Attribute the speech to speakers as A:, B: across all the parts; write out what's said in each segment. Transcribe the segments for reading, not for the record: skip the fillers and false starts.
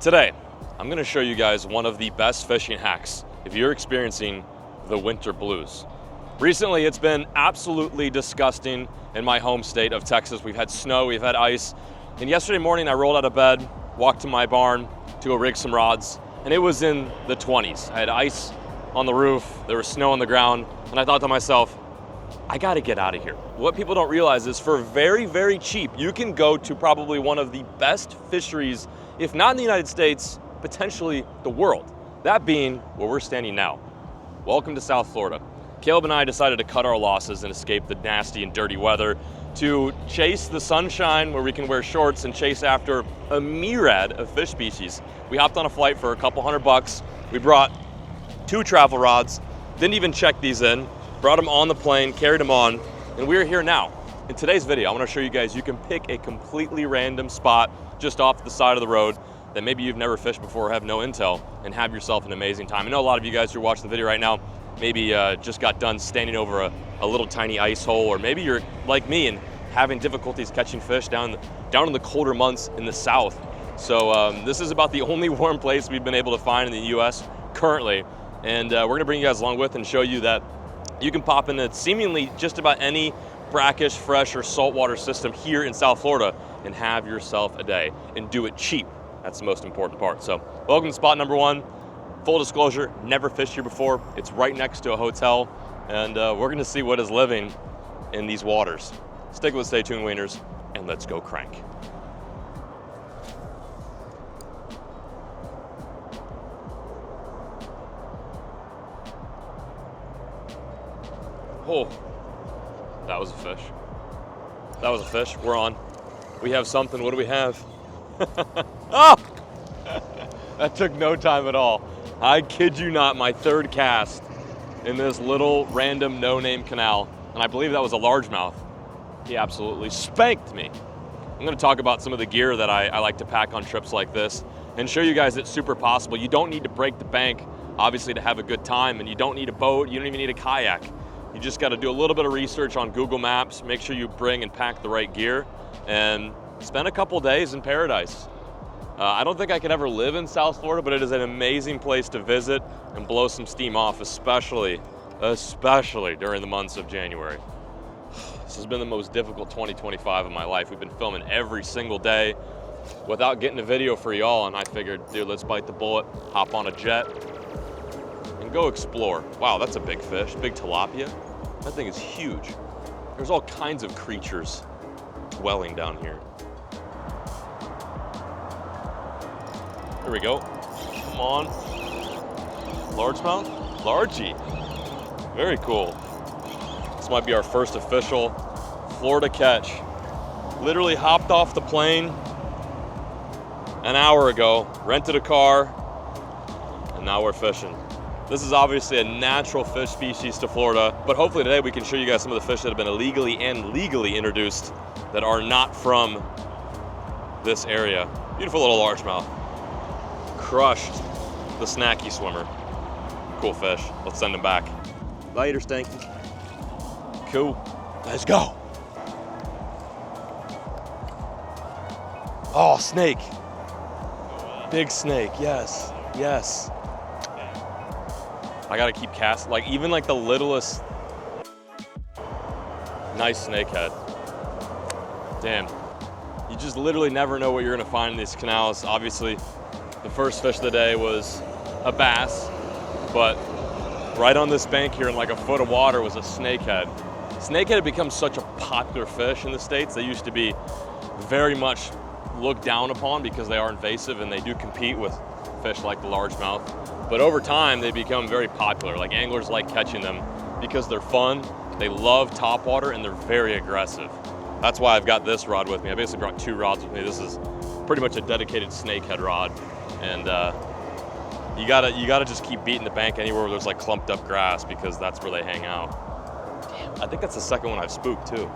A: Today, I'm gonna show you guys one of the best fishing hacks if you're experiencing the winter blues. Recently, it's been absolutely disgusting in my home state of Texas. We've had snow, we've had ice, and yesterday morning I rolled out of bed, walked to my barn to go rig some rods, and it was in the 20s. I had ice on the roof, there was snow on the ground, and I thought to myself, I gotta get out of here. What people don't realize is for very, very cheap, you can go to probably one of the best fisheries, if not in the United States, potentially the world. That being where we're standing now. Welcome to South Florida. Caleb and I decided to cut our losses and escape the nasty and dirty weather to chase the sunshine where we can wear shorts and chase after a myriad of fish species. We hopped on a flight for a couple $100. We brought 2 travel rods, didn't even check these in, brought them on the plane, carried them on, and we're here now. In today's video, I want to show you guys you can pick a completely random spot just off the side of the road that maybe you've never fished before or have no intel and have yourself an amazing time. I know a lot of you guys who are watching the video right now maybe just got done standing over a little tiny ice hole, or maybe you're like me and having difficulties catching fish down in the colder months in the south. So this is about the only warm place we've been able to find in the US currently, and we're gonna bring you guys along with and show you that you can pop into seemingly just about any brackish, fresh, or saltwater system here in South Florida and have yourself a day, and do it cheap. That's the most important part. So welcome to spot number 1. Full disclosure, never fished here before. It's right next to a hotel, and we're gonna see what is living in these waters. Stick with Stay Tuned, Wieners, and let's go crank. Oh, that was a fish. That was a fish. We're on. We have something. What do we have? Oh! That took no time at all. I kid you not, my 3rd cast in this little random no-name canal, and I believe that was a largemouth. He absolutely spanked me. I'm gonna talk about some of the gear that I like to pack on trips like this and show you guys it's super possible. You don't need to break the bank, obviously, to have a good time, and you don't need a boat, you don't even need a kayak. You just gotta do a little bit of research on Google Maps, make sure you bring and pack the right gear, and spend a couple days in paradise. I don't think I could ever live in South Florida, but it is an amazing place to visit and blow some steam off, especially during the months of January. This has been the most difficult 2025 of my life. We've been filming every single day without getting a video for y'all, and I figured, dude, let's bite the bullet, hop on a jet, and go explore. Wow, that's a big fish, big tilapia. That thing is huge. There's all kinds of creatures dwelling down here. Here we go. Come on. Largemouth? Largy. Very cool. This might be our first official Florida catch. Literally hopped off the plane an hour ago, rented a car, and now we're fishing. This is obviously a natural fish species to Florida, but hopefully today we can show you guys some of the fish that have been illegally and legally introduced that are not from this area. Beautiful little largemouth. Crushed the snacky swimmer. Cool fish. Let's send him back. Later, Stanky. Cool. Let's go. Oh, snake. Big snake. Yes. Yes. I gotta keep casting. Like, even like the littlest. Nice snakehead. Damn. You just literally never know what you're gonna find in these canals. Obviously, the first fish of the day was a bass, but right on this bank here in like a foot of water was a snakehead. Snakehead had become such a popular fish in the States. They used to be very much looked down upon because they are invasive and they do compete with fish like the largemouth. But over time, they become very popular. Like, anglers like catching them because they're fun, they love topwater, and they're very aggressive. That's why I've got this rod with me. I basically brought 2 rods with me. This is pretty much a dedicated snakehead rod. And you gotta just keep beating the bank anywhere where there's like clumped up grass, because that's where they hang out. Damn, I think that's the second one I've spooked too.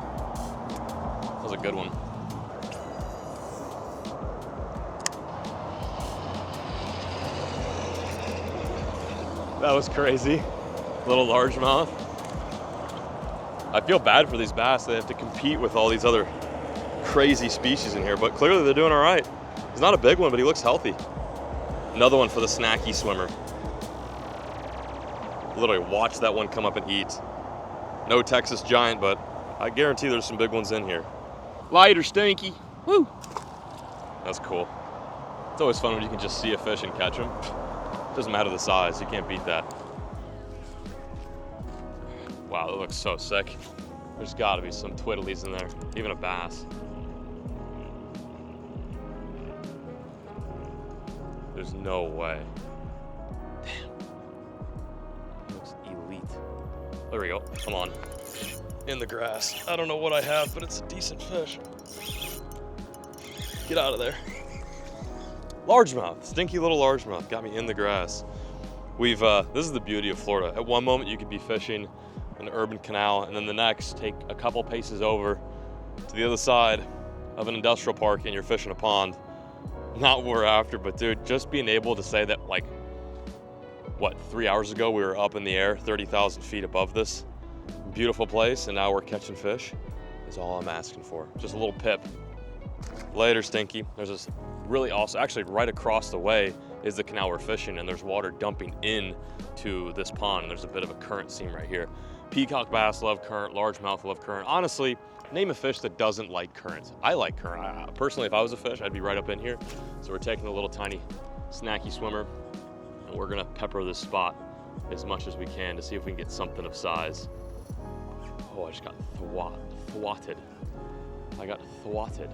A: That was a good one. That was crazy. Little largemouth. I feel bad for these bass. They have to compete with all these other crazy species in here, but clearly they're doing all right. He's not a big one, but he looks healthy. Another one for the snacky swimmer. Literally watch that one come up and eat. No Texas giant, but I guarantee there's some big ones in here. Lighter, Stinky. Woo! That's cool. It's always fun when you can just see a fish and catch them. Doesn't matter the size, you can't beat that. Wow, that looks so sick. There's gotta be some twiddlies in there, even a bass. There's no way. Damn. It looks elite. There we go, come on. In the grass. I don't know what I have, but it's a decent fish. Get out of there. Largemouth, stinky little largemouth, got me in the grass. This is the beauty of Florida. At one moment you could be fishing an urban canal, and then the next, take a couple paces over to the other side of an industrial park and you're fishing a pond. Not what we're after, but dude, just being able to say that, like, what, 3 hours ago we were up in the air, 30,000 feet above this beautiful place, and now we're catching fish, is all I'm asking for. Just a little pip. Later, Stinky. There's this really awesome, actually right across the way is the canal we're fishing, and there's water dumping in to this pond, and there's a bit of a current seam right here. Peacock bass love current, largemouth love current. Honestly, name a fish that doesn't like current. I like current. Personally, if I was a fish, I'd be right up in here. So we're taking a little tiny snacky swimmer, and we're gonna pepper this spot as much as we can to see if we can get something of size. Oh, I just got thwatted. I got thwatted.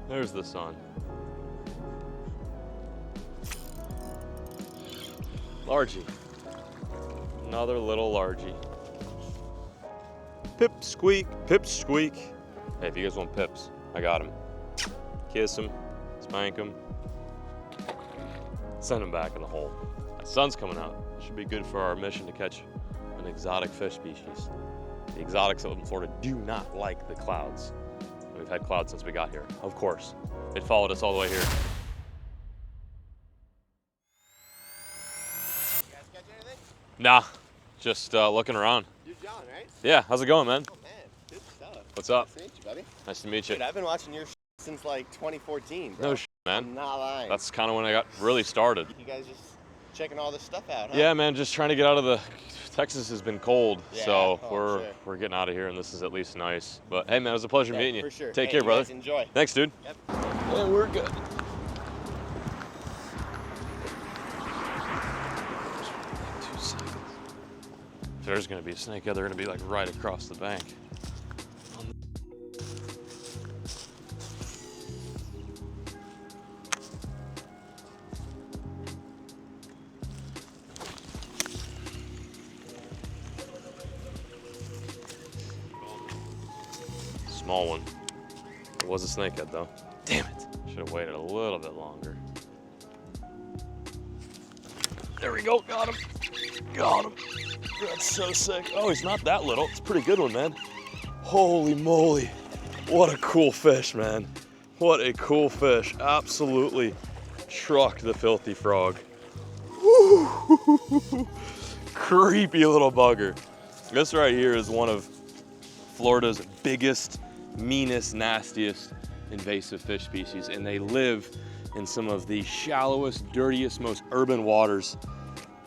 A: There's the sun. Largie. Another little largie. Pip squeak, pip squeak. Hey, if you guys want pips, I got him. Kiss him, spank him, send him back in the hole. The sun's coming out. Should be good for our mission to catch an exotic fish species. The exotics in Florida do not like the clouds. We've had clouds since we got here, of course. It followed us all the way here.
B: You guys catch anything?
A: Nah, just looking around.
B: You're John, right?
A: Yeah, how's it going, man?
B: Oh man, good stuff.
A: What's up?
B: Nice to meet you, buddy.
A: Nice to meet you.
B: Dude, I've been watching your since like 2014, bro.
A: No man.
B: I'm not lying.
A: That's kind of when I got really started.
B: You guys just checking all this stuff out, huh?
A: Yeah, man, just trying to get out of the... Texas has been cold,
B: Yeah,
A: so
B: sure.
A: we're getting out of here, and this is at least nice. But hey, man, it was a pleasure meeting you.
B: For sure.
A: Take
B: Hey,
A: care,
B: you
A: brother.
B: guys enjoy.
A: Thanks, dude.
B: Yep.
A: Yeah, we're good. If there's gonna be a snakehead, they're gonna be like right across the bank. Small one. It was a snakehead though. Damn it. Should have waited a little bit longer. There we go, got him. Got him. That's so sick. Oh, he's not that little. It's a pretty good one, man. Holy moly. What a cool fish, man. What a cool fish. Absolutely trucked the filthy frog. Woo. Creepy little bugger. This right here is one of Florida's biggest, meanest, nastiest invasive fish species, and they live in some of the shallowest, dirtiest, most urban waters.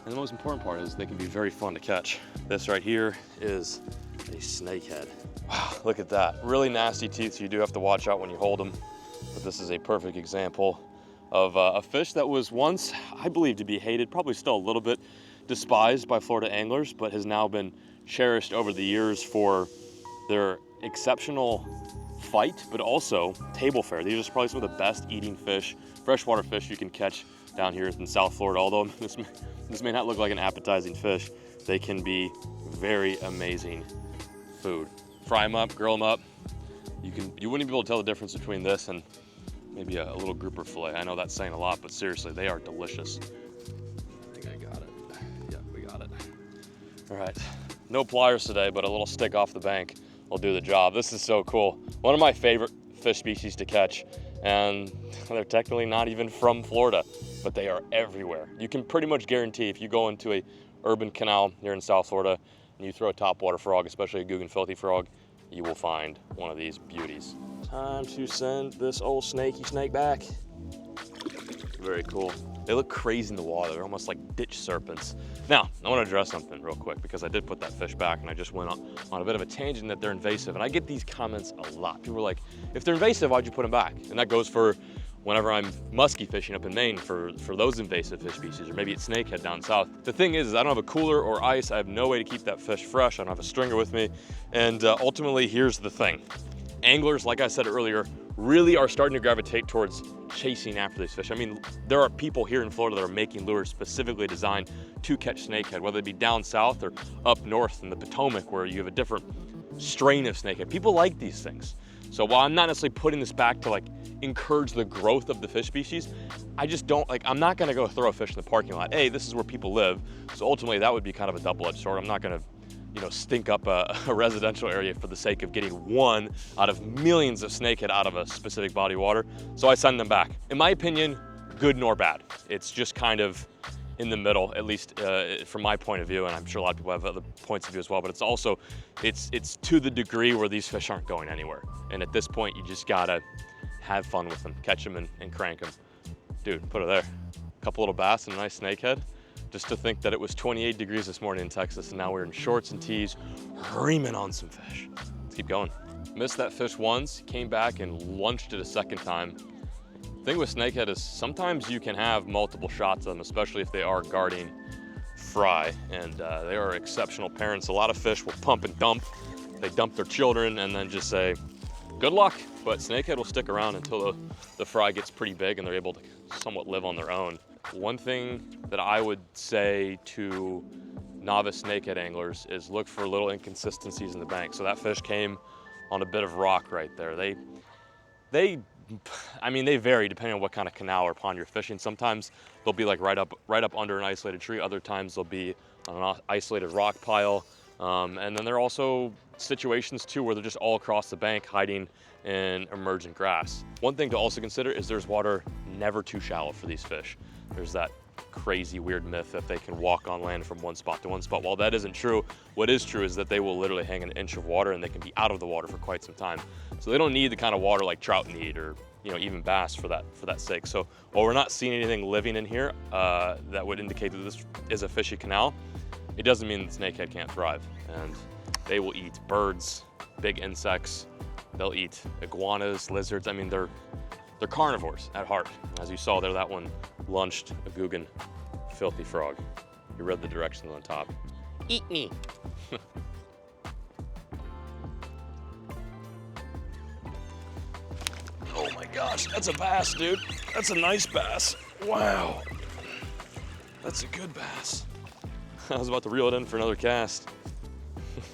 A: And the most important part is they can be very fun to catch. This right here is a snakehead. Wow, look at that. Really nasty teeth, so you do have to watch out when you hold them. But this is a perfect example of a fish that was once, I believe, to be hated, probably still a little bit despised by Florida anglers, but has now been cherished over the years for their exceptional fight, but also table fare. These are probably some of the best eating fish, freshwater fish you can catch down here in South Florida. Although this may not look like an appetizing fish, they can be very amazing food. Fry them up, grill them up. You wouldn't be able to tell the difference between this and maybe a little grouper fillet. I know that's saying a lot, but seriously, they are delicious. I think I got it. Yeah, we got it. All right, no pliers today, but a little stick off the bank will do the job. This is so cool. One of my favorite fish species to catch, and they're technically not even from Florida, but they are everywhere. You can pretty much guarantee if you go into a urban canal here in South Florida and you throw a topwater frog, especially a Guggenfeldti frog, you will find one of these beauties. Time to send this old snaky snake back. Very cool. They look crazy in the water. They're almost like ditch serpents. Now, I want to address something real quick because I did put that fish back and I just went on a bit of a tangent that they're invasive. And I get these comments a lot. People are like, if they're invasive, why'd you put them back? And that goes for whenever I'm muskie fishing up in Maine for those invasive fish species, or maybe it's snakehead down south. The thing is I don't have a cooler or ice. I have no way to keep that fish fresh. I don't have a stringer with me. And ultimately, here's the thing. Anglers, like I said earlier, really are starting to gravitate towards chasing after these fish. I mean, there are people here in Florida that are making lures specifically designed to catch snakehead, whether it be down south or up north in the Potomac where you have a different strain of snakehead. People like these things. So while I'm not necessarily putting this back to like encourage the growth of the fish species, I just don't like, I'm not gonna go throw a fish in the parking lot. Hey, this is where people live. So ultimately that would be kind of a double-edged sword. I'm not gonna, you know, stink up a residential area for the sake of getting one out of millions of snakehead out of a specific body of water. So I send them back. In my opinion, good nor bad. It's just kind of in the middle, at least from my point of view, and I'm sure a lot of people have other points of view as well, but it's also, it's to the degree where these fish aren't going anywhere. And at this point, you just gotta have fun with them, catch them and crank them. Dude, put it there. A couple little bass and a nice snakehead. Just to think that it was 28 degrees this morning in Texas and now we're in shorts and tees, reaming on some fish. Let's keep going. Missed that fish once, came back and lunched it a second time. The thing with snakehead is sometimes you can have multiple shots of them, especially if they are guarding fry, and they are exceptional parents. A lot of fish will pump and dump. They dump their children and then just say, good luck. But snakehead will stick around until the fry gets pretty big and they're able to somewhat live on their own. One thing that I would say to novice snakehead anglers is look for little inconsistencies in the bank. So that fish came on a bit of rock right there. I mean, they vary depending on what kind of canal or pond you're fishing. Sometimes they'll be like right up under an isolated tree. Other times they'll be on an isolated rock pile. And then there are also situations too where they're just all across the bank hiding in emergent grass. One thing to also consider is there's water never too shallow for these fish. There's that crazy weird myth that they can walk on land from one spot to one spot. While that isn't true, what is true is that they will literally hang an inch of water and they can be out of the water for quite some time. So they don't need the kind of water like trout need, or even bass for that sake. So while we're not seeing anything living in here that would indicate that this is a fishy canal, it doesn't mean that snakehead can't thrive. And they will eat birds, big insects. They'll eat iguanas, lizards. I mean, they're carnivores at heart. As you saw there, that one lunched a Guggenfeldti frog. You read the directions on top. Eat me. Oh my gosh, that's a bass, dude. That's a nice bass. Wow. That's a good bass. I was about to reel it in for another cast.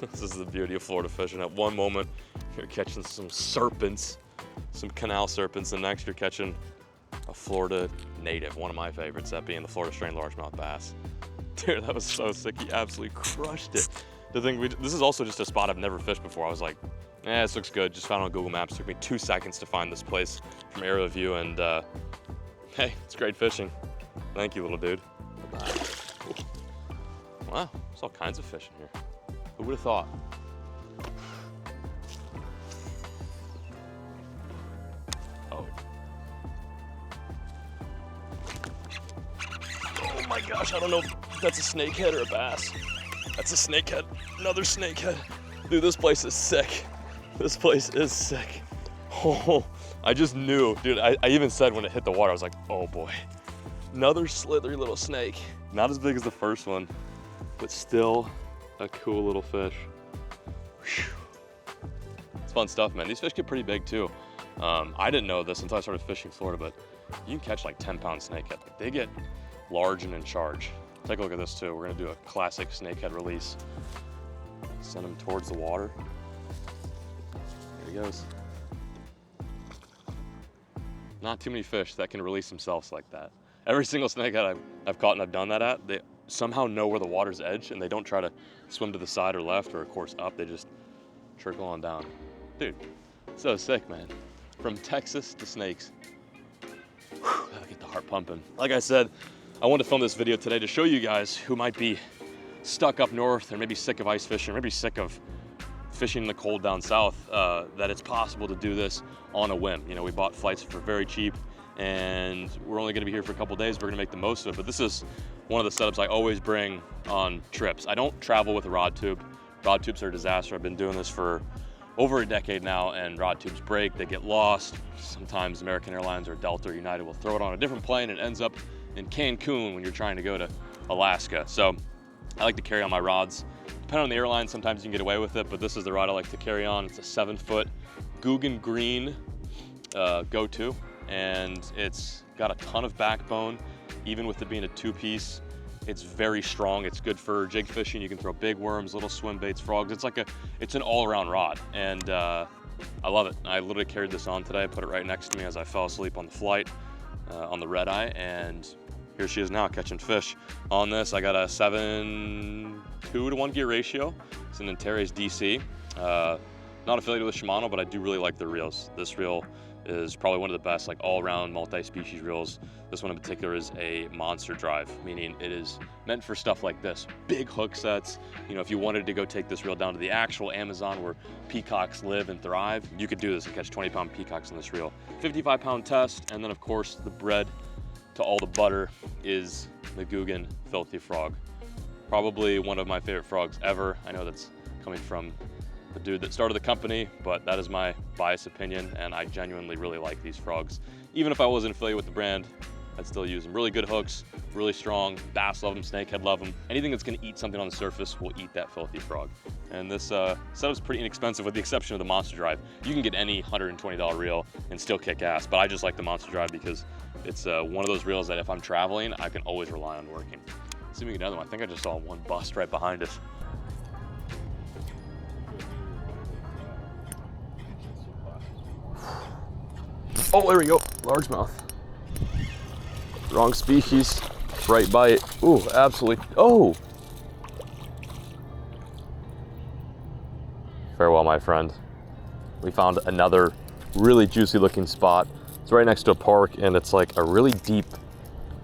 A: This is the beauty of Florida fishing. At one moment, you're catching some serpents, some canal serpents, and next you're catching a Florida native, one of my favorites, that being the Florida strain largemouth bass. Dude, that was so sick. He absolutely crushed it. This is also just a spot I've never fished before. I was like, this looks good. Just found it on Google Maps. It took me 2 seconds to find this place from aerial view, and hey, it's great fishing. Thank you, little dude. Wow, there's all kinds of fish in here. Who would have thought? Oh. Oh my gosh, I don't know if that's a snakehead or a bass. That's a snakehead, another snakehead. Dude, this place is sick. This place is sick. Oh, I just knew, dude, I even said when it hit the water, I was like, oh boy. Another slithery little snake. Not as big as the first one, but still a cool little fish. Whew. It's fun stuff, man. These fish get pretty big too. I didn't know this until I started fishing Florida, but you can catch like 10-pound snakehead. They get large and in charge. Take a look at this too. We're gonna do a classic snakehead release. Send him towards the water. There he goes. Not too many fish that can release themselves like that. Every single snakehead I've caught and I've done that at, they somehow know where the water's edge and they don't try to swim to the side or left or of course up, they just trickle on down. Dude, so sick, man. From Texas to snakes. Whew, that'll get the heart pumping. Like I said, I wanted to film this video today to show you guys who might be stuck up north, or maybe sick of ice fishing, or maybe sick of fishing in the cold down south, that it's possible to do this on a whim. You know, we bought flights for very cheap, and we're only gonna be here for a couple days. We're gonna make the most of it, but this is one of the setups I always bring on trips. I don't travel with a rod tube. Rod tubes are a disaster. I've been doing this for over a decade now, and rod tubes break, they get lost. Sometimes American Airlines or Delta or United will throw it on a different plane and it ends up in Cancun when you're trying to go to Alaska. So I like to carry on my rods. Depending on the airline, sometimes you can get away with it, but this is the rod I like to carry on. It's a 7-foot Guggen Green go-to, and it's got a ton of backbone. Even with it being a 2-piece, it's very strong. It's good for jig fishing. You can throw big worms, little swim baits, frogs. It's an all-around rod, and I love it. I literally carried this on today. I put it right next to me as I fell asleep on the flight on the red eye, and here she is now catching fish on this. I got a 7.2 to 1 gear ratio. It's an Antares DC. Not affiliated with Shimano, but I do really like the reels. This reel is probably one of the best, like all-around multi-species reels. This one in particular is a monster drive, meaning it is meant for stuff like this. Big hook sets. You know, if you wanted to go take this reel down to the actual Amazon where peacocks live and thrive, you could do this and catch 20-pound peacocks on this reel. 55-pound test, and then of course the bread to all the butter is the Guggen Filthy Frog. Probably one of my favorite frogs ever. I know that's coming from the dude that started the company, but that is my biased opinion, and I genuinely really like these frogs. Even if I wasn't affiliated with the brand, I'd still use them. Really good hooks, really strong. Bass love them, snakehead love them. Anything that's gonna eat something on the surface will eat that filthy frog. And this setup's pretty inexpensive with the exception of the Monster Drive. You can get any $120 reel and still kick ass, but I just like the Monster Drive because it's one of those reels that if I'm traveling, I can always rely on working. Let's see if we can get another one. I think I just saw one bust right behind us. Oh, there we go, largemouth. Wrong species, right bite. Ooh, absolutely, oh! Farewell, my friend. We found another really juicy looking spot. It's right next to a park, and it's like a really deep,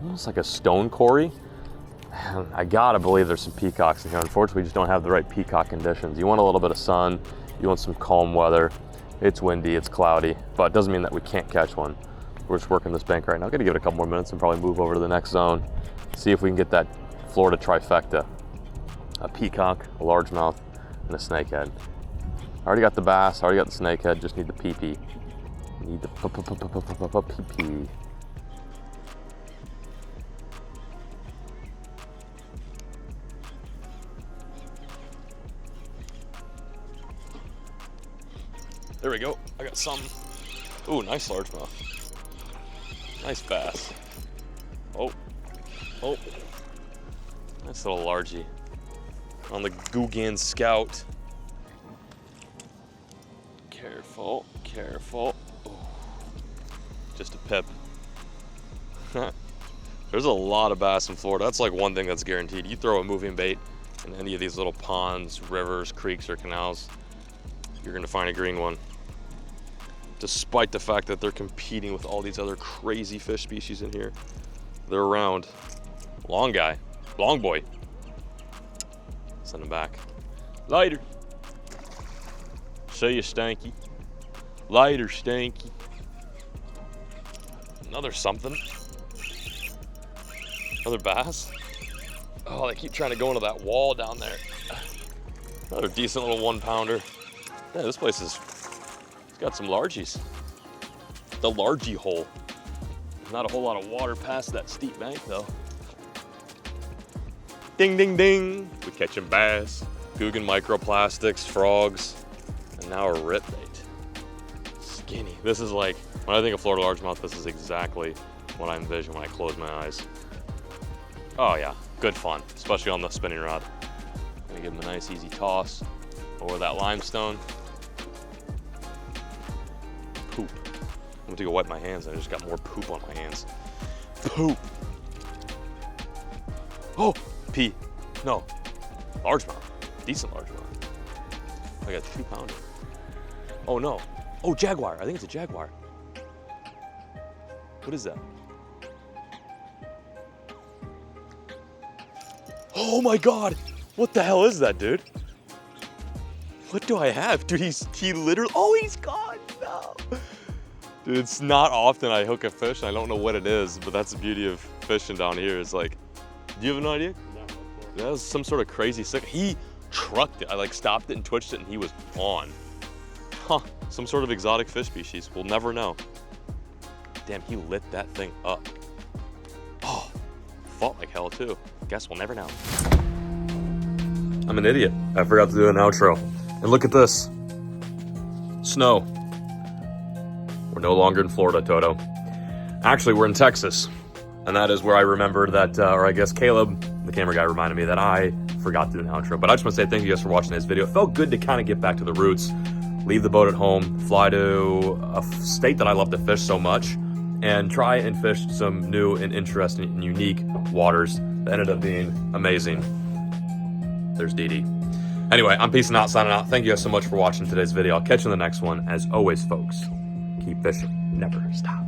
A: almost like a stone quarry. And I gotta believe there's some peacocks in here. Unfortunately, we just don't have the right peacock conditions. You want a little bit of sun, you want some calm weather. It's windy, it's cloudy, but it doesn't mean that we can't catch one. We're just working this bank right now. Gonna give it a couple more minutes and probably move over to the next zone. See if we can get that Florida trifecta. A peacock, a largemouth, and a snakehead. I already got the bass, I already got the snakehead, just need the pee-pee. Need the pee-pee. There we go, I got some. Ooh, nice largemouth. Nice bass. Oh, nice little largie on the Guggen Scout. Careful, careful. Ooh. Just a pip. There's a lot of bass in Florida. That's like one thing that's guaranteed. You throw a moving bait in any of these little ponds, rivers, creeks, or canals, you're gonna find a green one. Despite the fact that they're competing with all these other crazy fish species in here. They're around. Long guy, long boy. Send him back. Later. See you, Stanky. Later, Stanky. Another something. Another bass. Oh, they keep trying to go into that wall down there. Another decent little 1-pounder. Yeah, this place is, it's got some largies. The largie hole. Not a whole lot of water past that steep bank though. Ding, ding, ding. We're catching bass, Guggen microplastics, frogs, and now a rip bait. Skinny. This is like, when I think of Florida largemouth, this is exactly what I envision when I close my eyes. Oh yeah, good fun, especially on the spinning rod. Gonna give him a nice easy toss over that limestone. Poop. I'm gonna go wipe my hands. I just got more poop on my hands. Poop. Oh, pee. No, largemouth. Decent largemouth. I got 2-pounder. Oh no. Oh, jaguar. I think it's a jaguar. What is that? Oh my God. What the hell is that, dude? What do I have? Dude, he literally, oh, he's gone, no. Dude, it's not often I hook a fish, and I don't know what it is, but that's the beauty of fishing down here. It's like, do you have an idea? No. That was some sort of crazy sick. He trucked it. I like stopped it and twitched it, and he was on. Huh, some sort of exotic fish species. We'll never know. Damn, he lit that thing up. Oh, fought like hell too. Guess we'll never know. I'm an idiot. I forgot to do an outro. And look at this. Snow. We're no longer in Florida, Toto. Actually, we're in Texas. And that is where I remembered that, or I guess Caleb, the camera guy, reminded me that I forgot to do an outro. But I just want to say thank you guys for watching this video. It felt good to kind of get back to the roots, leave the boat at home, fly to a state that I love to fish so much, and try and fish some new and interesting and unique waters that ended up being amazing. There's Dee Dee. Anyway, I'm peacing out, signing out. Thank you guys so much for watching today's video. I'll catch you in the next one. As always, folks, keep fishing. Never stop.